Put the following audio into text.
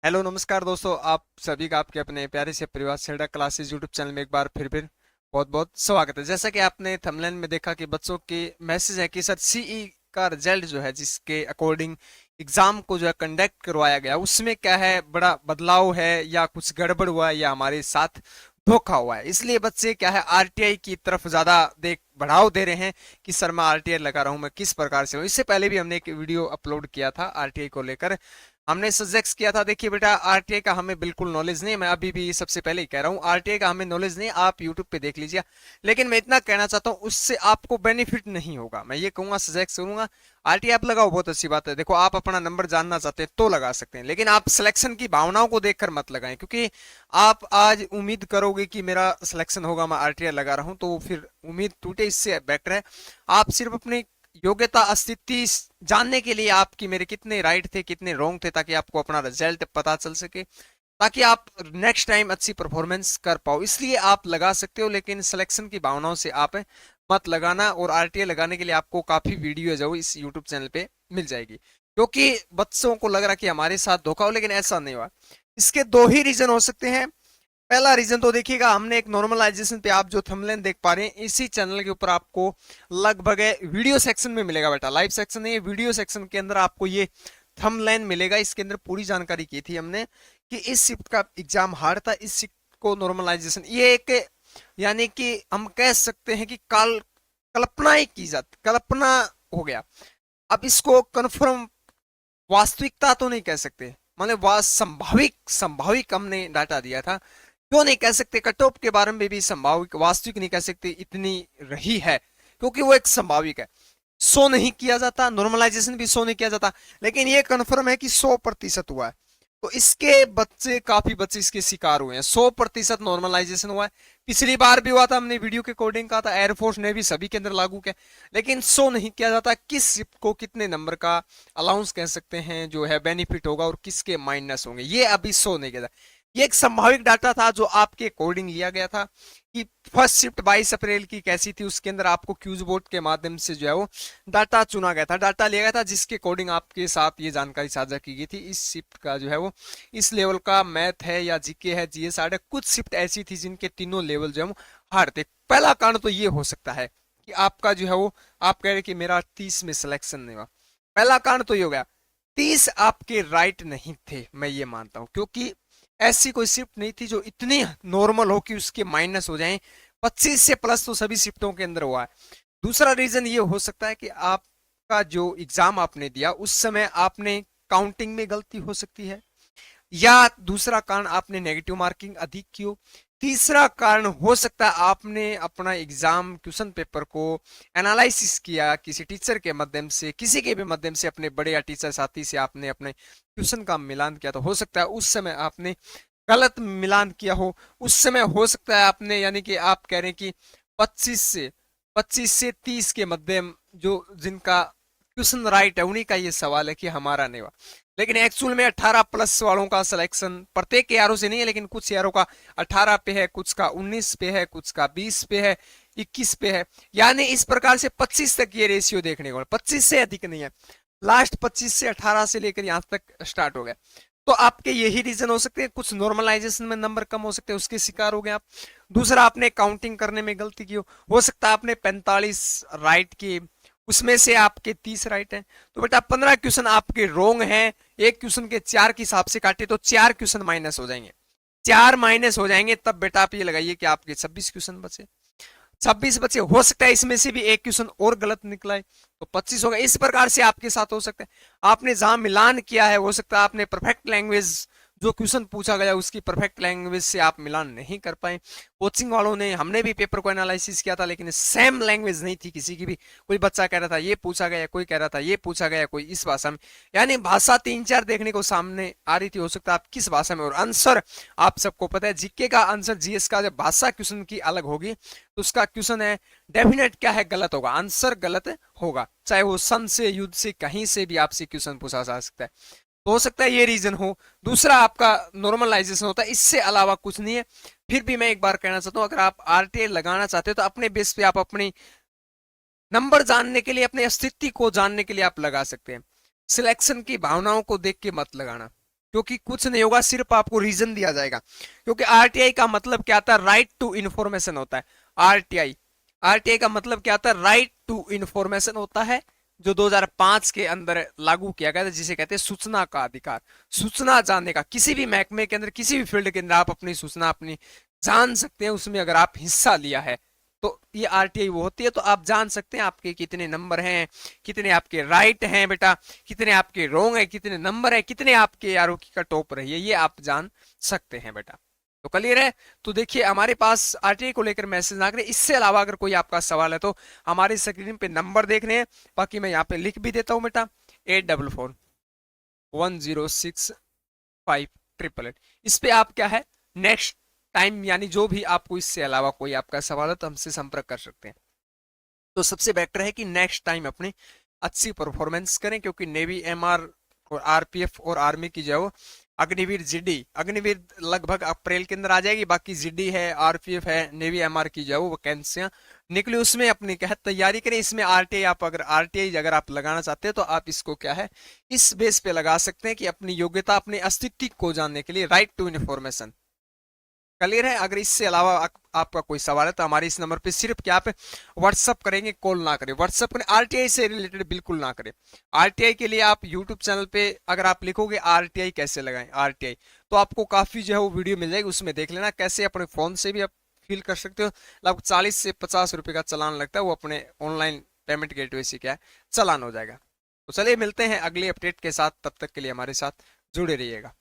Hello नमस्कार दोस्तों, आप सभी का आपके अपने प्यारे से परिवार सेड़ा क्लासेस यूट्यूब चैनल में एक बार फिर बहुत बहुत स्वागत है। जैसा कि आपने थंबनेल में देखा कि बच्चों के मैसेज है कि सर सीई का रिजल्ट जो है जिसके अकॉर्डिंग एग्जाम को जो है कंडक्ट करवाया गया उसमें क्या है, बड़ा बदलाव है या कुछ गड़बड़ हुआ है या हमारे साथ धोखा हुआ है। इसलिए बच्चे क्या है आरटीआई की तरफ ज्यादा देख बढ़ाव दे रहे हैं कि सर मैं आरटीआई लगा रहा हूं, मैं किस प्रकार से हूं। इससे पहले भी हमने एक वीडियो अपलोड किया था आरटीआई को लेकर। हमने सजेस्ट किया था, देखिए बेटा आरटीआई का हमें बिल्कुल नॉलेज नहीं है, मैं अभी भी सबसे पहले ही कह रहा हूँ आरटीआई का हमें नॉलेज नहीं, आप यूट्यूब पे देख लीजिए। लेकिन मैं इतना कहना चाहता हूँ उससे आपको बेनिफिट नहीं होगा। मैं ये कहूंगा, सजेस्ट करूंगा आरटीआई आप लगाओ, बहुत अच्छी बात है। देखो आप अपना नंबर जानना चाहते हैं तो लगा सकते हैं, लेकिन आप सिलेक्शन की भावनाओं को देखकर मत लगाएं, क्योंकि आप आज उम्मीद करोगे कि मेरा सिलेक्शन होगा, मैं आरटीआई लगा रहा हूं, तो फिर उम्मीद टूटे। इससे बेटर है आप सिर्फ अपनी योग्यता स्थिति जानने के लिए आपकी मेरे कितने राइट थे कितने रॉन्ग थे, ताकि आपको अपना रिजल्ट पता चल सके, ताकि आप नेक्स्ट टाइम अच्छी परफॉर्मेंस कर पाओ। इसलिए आप लगा सकते हो, लेकिन सिलेक्शन की भावनाओं से आप मत लगाना। और आरटीए लगाने के लिए आपको काफी वीडियो जो इस यूट्यूब चैनल पे मिल जाएगी, क्योंकि बच्चों को लग रहा कि हमारे साथ धोखा हो, लेकिन ऐसा नहीं हुआ। इसके दो ही रीजन हो सकते हैं। पहला रीजन तो देखिएगा, हमने एक नॉर्मलाइजेशन पे आप जो थंबनेल देख पा रहे हैं इसी चैनल के ऊपर आपको लगभग वीडियो सेक्शन में मिलेगा बेटा, लाइव सेक्शन नहीं है, वीडियो सेक्शन के अंदर आपको ये थंबनेल मिलेगा। इसके अंदर पूरी जानकारी की थी हमने कि इस शिफ्ट का एग्जाम हार्ड था, इस शिफ्ट को नॉर्मलाइजेशन, ये एक यानी कि हम कह सकते हैं कि काल कल्पना ही की जाती, कल्पना हो गया। अब इसको कन्फर्म वास्तविकता तो नहीं कह सकते, मतलब संभाविक संभाविक हमने डाटा दिया था। क्यों नहीं कह सकते, कट ऑफ के बारे में भी संभाविक, वास्तविक नहीं कह सकते इतनी रही है, क्योंकि वो एक संभाविक है। 100 नहीं किया जाता, नॉर्मलाइजेशन भी 100 नहीं किया जाता, लेकिन ये कन्फर्म है कि 100% हुआ है। तो इसके बच्चे, काफी बच्चे इसके शिकार हुए हैं। 100% नॉर्मलाइजेशन हुआ है। पिछली बार भी हुआ था, हमने वीडियो के अकॉर्डिंग कहा था, एयरफोर्स ने भी सभी के अंदर लागू किया, लेकिन 100 नहीं किया जाता। किस शिफ्ट को कितने नंबर का अलाउंस कह सकते हैं जो है बेनिफिट होगा और किसके माइनस होंगे, ये अभी 100 नहीं किया जाता। ये एक संभाविक डाटा था जो आपके अकॉर्डिंग लिया गया था कि फर्स्ट शिफ्ट 22 अप्रैल की कैसी थी, उसके अंदर आपको क्यूज बोर्ड के माध्यम से जो है वो डाटा चुना गया था, डाटा लिया गया था, जिसके अकॉर्डिंग आपके साथ ये जानकारी साझा की गई थी। इस शिफ्ट का जो है वो इस लेवल का मैथ है या जीके है, जीएस हार्ड है। कुछ शिफ्ट ऐसी थी जिनके तीनों लेवल जो है वो हार्ड थे। पहला कारण तो ये हो सकता है कि आपका जो है वो, आप कह रहे कि मेरा 30 में सिलेक्शन नहीं हुआ, पहला कारण तो ये हो गया। 30 आपके राइट नहीं थे, मैं ये मानता हूं, क्योंकि ऐसी कोई शिफ्ट नहीं थी जो इतनी नॉर्मल हो कि उसके माइनस हो जाए। 25 से प्लस तो सभी शिफ्टों के अंदर हुआ है। दूसरा रीजन ये हो सकता है कि आपका जो एग्जाम आपने दिया उस समय आपने काउंटिंग में गलती हो सकती है, या दूसरा कारण आपने नेगेटिव मार्किंग अधिक की हो। तीसरा कारण हो सकता है आपने अपना एग्जाम क्वेश्चन पेपर को एनालिसिस किया किसी टीचर के माध्यम से, किसी के भी माध्यम से, अपने बड़े या टीचर साथी से आपने अपने क्वेश्चन का मिलान किया, तो हो सकता है उस समय आपने गलत मिलान किया हो। उस समय हो सकता है आपने, यानी कि आप कह रहे हैं कि 25 से 30 के मध्य जो जिनका क्वेश्चन राइट है उन्हीं का ये सवाल है कि हमारा नहीं हुआ। लेकिन एक्चुअल में 18 प्लस वालों का सिलेक्शन प्रत्येक यारों से नहीं है, लेकिन कुछ यारों का 18 पे है, कुछ का 19 पे है, कुछ का 20 पे है, 21 पे है। यानी इस प्रकार से 25 तक ये रेशियो देखने को, 25 से अधिक नहीं है। लास्ट 25 से 18 से लेकर यहां तक स्टार्ट हो गया। तो आपके यही रीजन हो सकते हैं, कुछ नॉर्मलाइजेशन में नंबर कम हो सकते हैं, उसके शिकार हो गए आप। दूसरा, आपने काउंटिंग करने में गलती की हो सकता है आपने 45 राइट की, उसमें से आपके 30 राइट हैं, तो बेटा 15 क्वेश्चन आपके रोंग हैं। एक क्वेश्चन के 4 के हिसाब से काटे तो 4 क्वेश्चन माइनस हो जाएंगे, 4 माइनस हो जाएंगे, तब बेटा आप ये लगाइए कि आपके 26 क्वेश्चन बचे। 26 बचे, हो सकता है इसमें से भी एक क्वेश्चन और गलत निकला है, तो 25 होगा। इस प्रकार से आपके साथ हो सकता है आपने जहां मिलान किया है, हो सकता है आपने परफेक्ट लैंग्वेज, जो क्वेश्चन पूछा गया उसकी परफेक्ट लैंग्वेज से आप मिलान नहीं कर पाए। कोचिंग वालों ने, हमने भी पेपर को एनालिसिस किया था, लेकिन सेम लैंग्वेज नहीं थी किसी की भी। कोई बच्चा कह रहा था ये पूछा गया, कोई कह रहा था ये पूछा गया, कोई इस भाषा में, यानी भाषा 3-4 देखने को सामने आ रही थी। हो सकता है आप किस भाषा में, और आंसर आप सबको पता है जीके का आंसर, जीएस का जब भाषा क्वेश्चन की अलग होगी तो उसका क्वेश्चन है डेफिनेट क्या है, गलत होगा, आंसर गलत होगा, चाहे वो सन से युद्ध से कहीं से भी आपसे क्वेश्चन पूछा जा सकता है। तो हो सकता है ये रीजन हो। दूसरा आपका नॉर्मलाइजेशन होता है, इससे अलावा कुछ नहीं है। फिर भी मैं एक बार कहना चाहता हूं, अगर आप आरटीआई लगाना चाहते हो तो अपने बेस पे आप अपनी नंबर जानने के लिए, अपनी स्थिति को जानने के लिए आप लगा सकते हैं। सिलेक्शन की भावनाओं को देख के मत लगाना। क्योंकि कुछ नहीं होगा, सिर्फ आपको रीजन दिया जाएगा। क्योंकि आरटीआई का मतलब क्या आता है, राइट टू इन्फॉर्मेशन होता है। आरटीआई आरटीआई का मतलब क्या आता है, राइट टू इन्फॉर्मेशन होता है, जो 2005 के अंदर लागू किया गया था, जिसे कहते हैं सूचना का अधिकार। सूचना जानने का, किसी भी महकमे के अंदर, किसी भी फील्ड के अंदर आप अपनी सूचना अपनी जान सकते हैं, उसमें अगर आप हिस्सा लिया है तो ये आरटीआई वो होती है। तो आप जान सकते हैं आपके कितने नंबर हैं, कितने आपके राइट हैं बेटा, कितने आपके रॉन्ग है, कितने नंबर है, कितने आपके आरोग्य का टॉप रही है, ये आप जान सकते हैं बेटा। तो क्लियर है। तो देखिए हमारे पास आरटीआई को लेकर मैसेज ना करें, इससे अलावा अगर कोई आपका सवाल है तो हमारी स्क्रीन पे नंबर देख रहे हैं, बाकी मैं यहाँ पे लिख भी देता हूँ बेटा, 8441065888। इस पे आप क्या है, नेक्स्ट टाइम, यानी जो भी आपको इससे अलावा कोई आपका सवाल है तो हमसे संपर्क कर सकते हैं। तो सबसे बेटर है कि नेक्स्ट टाइम अपनी अच्छी परफॉर्मेंस करें, क्योंकि नेवी, एमआर और आरपीएफ और आर्मी की जो अग्निवीर, जीडी, अग्निवीर लगभग अप्रैल के अंदर आ जाएगी, बाकी जीडी है, आरपीएफ है, नेवी, एमआर की जो वैकेंसियां निकली, उसमें अपनी क्या है तैयारी करें। इसमें आरटीआई, आप अगर आरटीआई अगर आप लगाना चाहते हैं तो आप इसको क्या है, इस बेस पे लगा सकते हैं कि अपनी योग्यता, अपने अस्तित्व को जानने के लिए, राइट टू इन्फॉर्मेशन। क्लियर है। अगर इससे अलावा आपका कोई सवाल है तो हमारे इस नंबर पे सिर्फ क्या आप व्हाट्सअप करेंगे, कॉल ना करें। व्हाट्सअप करें, आरटीआई से रिलेटेड बिल्कुल ना करें। आरटीआई के लिए आप यूट्यूब चैनल पे अगर आप लिखोगे आरटीआई कैसे लगाएं आरटीआई, तो आपको काफी जो है वो वीडियो मिल जाएगी, उसमें देख लेना कैसे अपने फोन से भी आप फील कर सकते हो। लगभग 40 से 50 रुपए का चालान लगता है, वो अपने ऑनलाइन पेमेंट गेटवे से क्या है चालान हो जाएगा। तो चलिए मिलते हैं अगली अपडेट के साथ, तब तक के लिए हमारे साथ जुड़े रहिएगा।